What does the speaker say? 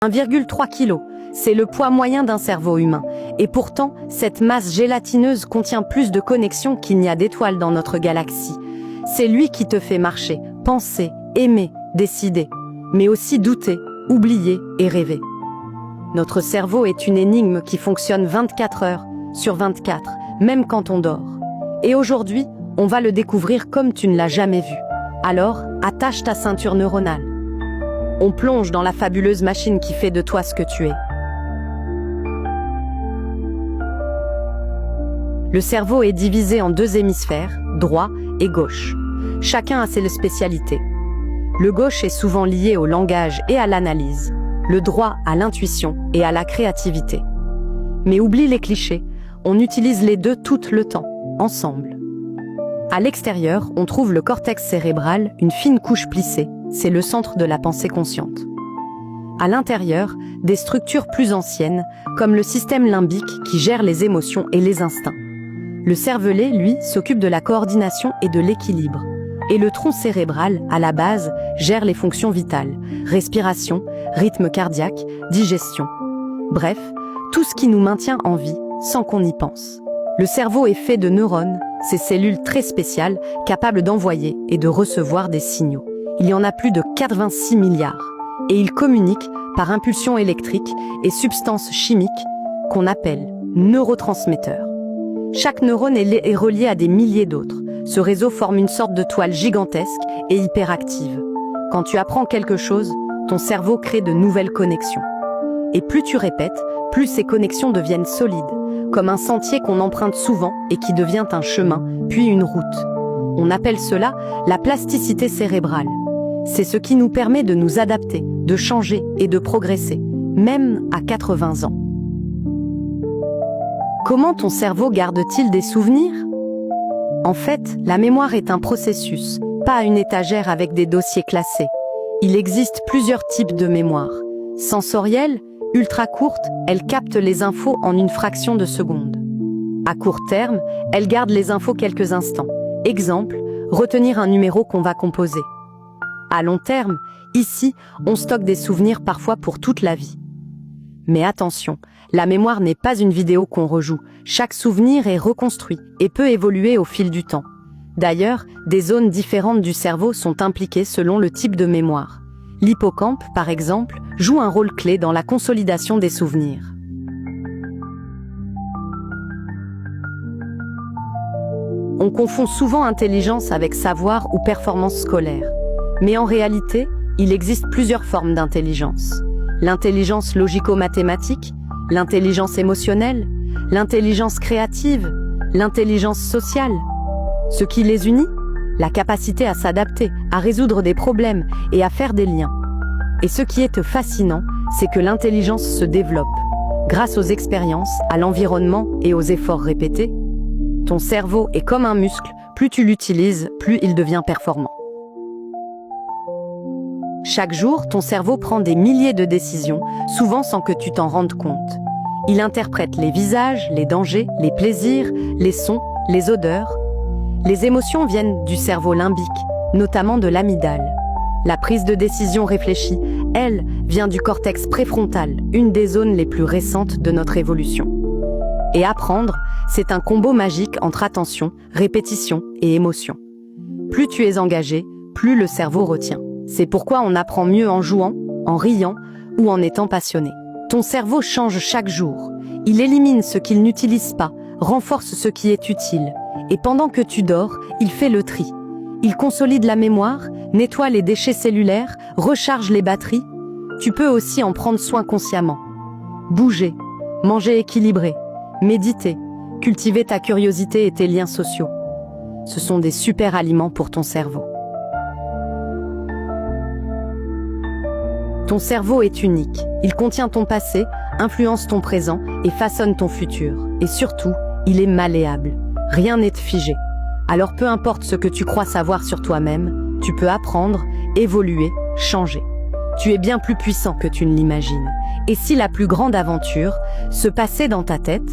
1,3 kg, c'est le poids moyen d'un cerveau humain. Et pourtant, cette masse gélatineuse contient plus de connexions qu'il n'y a d'étoiles dans notre galaxie. C'est lui qui te fait marcher, penser, aimer, décider, mais aussi douter, oublier et rêver. Notre cerveau est une énigme qui fonctionne 24 heures sur 24, même quand on dort. Et aujourd'hui, on va le découvrir comme tu ne l'as jamais vu. Alors, attache ta ceinture neuronale. On plonge dans la fabuleuse machine qui fait de toi ce que tu es. Le cerveau est divisé en deux hémisphères, droit et gauche. Chacun a ses spécialités. Le gauche est souvent lié au langage et à l'analyse, le droit à l'intuition et à la créativité. Mais oublie les clichés, on utilise les deux tout le temps, ensemble. À l'extérieur, on trouve le cortex cérébral, une fine couche plissée, c'est le centre de la pensée consciente. À l'intérieur, des structures plus anciennes, comme le système limbique qui gère les émotions et les instincts. Le cervelet, lui, s'occupe de la coordination et de l'équilibre. Et le tronc cérébral, à la base, gère les fonctions vitales, respiration, rythme cardiaque, digestion. Bref, tout ce qui nous maintient en vie, sans qu'on y pense. Le cerveau est fait de neurones, ces cellules très spéciales, capables d'envoyer et de recevoir des signaux. Il y en a plus de 86 milliards. Et ils communiquent par impulsions électriques et substances chimiques qu'on appelle neurotransmetteurs. Chaque neurone est relié à des milliers d'autres. Ce réseau forme une sorte de toile gigantesque et hyperactive. Quand tu apprends quelque chose, ton cerveau crée de nouvelles connexions. Et plus tu répètes, plus ces connexions deviennent solides, comme un sentier qu'on emprunte souvent et qui devient un chemin, puis une route. On appelle cela la plasticité cérébrale. C'est ce qui nous permet de nous adapter, de changer et de progresser, même à 80 ans. Comment ton cerveau garde-t-il des souvenirs ? En fait, la mémoire est un processus, pas une étagère avec des dossiers classés. Il existe plusieurs types de mémoire. Sensorielle, ultra courte, elle capte les infos en une fraction de seconde. À court terme, elle garde les infos quelques instants. Exemple, retenir un numéro qu'on va composer. À long terme, ici, on stocke des souvenirs parfois pour toute la vie. Mais attention, la mémoire n'est pas une vidéo qu'on rejoue. Chaque souvenir est reconstruit et peut évoluer au fil du temps. D'ailleurs, des zones différentes du cerveau sont impliquées selon le type de mémoire. L'hippocampe, par exemple, joue un rôle clé dans la consolidation des souvenirs. On confond souvent intelligence avec savoir ou performance scolaire. Mais en réalité, il existe plusieurs formes d'intelligence. L'intelligence logico-mathématique, l'intelligence émotionnelle, l'intelligence créative, l'intelligence sociale. Ce qui les unit, la capacité à s'adapter, à résoudre des problèmes et à faire des liens. Et ce qui est fascinant, c'est que l'intelligence se développe grâce aux expériences, à l'environnement et aux efforts répétés. Ton cerveau est comme un muscle, plus tu l'utilises, plus il devient performant. Chaque jour, ton cerveau prend des milliers de décisions, souvent sans que tu t'en rendes compte. Il interprète les visages, les dangers, les plaisirs, les sons, les odeurs. Les émotions viennent du cerveau limbique, notamment de l'amygdale. La prise de décision réfléchie, elle, vient du cortex préfrontal, une des zones les plus récentes de notre évolution. Et apprendre, c'est un combo magique entre attention, répétition et émotion. Plus tu es engagé, plus le cerveau retient. C'est pourquoi on apprend mieux en jouant, en riant ou en étant passionné. Ton cerveau change chaque jour. Il élimine ce qu'il n'utilise pas, renforce ce qui est utile. Et pendant que tu dors, il fait le tri. Il consolide la mémoire, nettoie les déchets cellulaires, recharge les batteries. Tu peux aussi en prendre soin consciemment. Bouger, manger équilibré, méditer, cultiver ta curiosité et tes liens sociaux. Ce sont des super aliments pour ton cerveau. Ton cerveau est unique. Il contient ton passé, influence ton présent et façonne ton futur. Et surtout, il est malléable. Rien n'est figé. Alors peu importe ce que tu crois savoir sur toi-même, tu peux apprendre, évoluer, changer. Tu es bien plus puissant que tu ne l'imagines. Et si la plus grande aventure se passait dans ta tête ?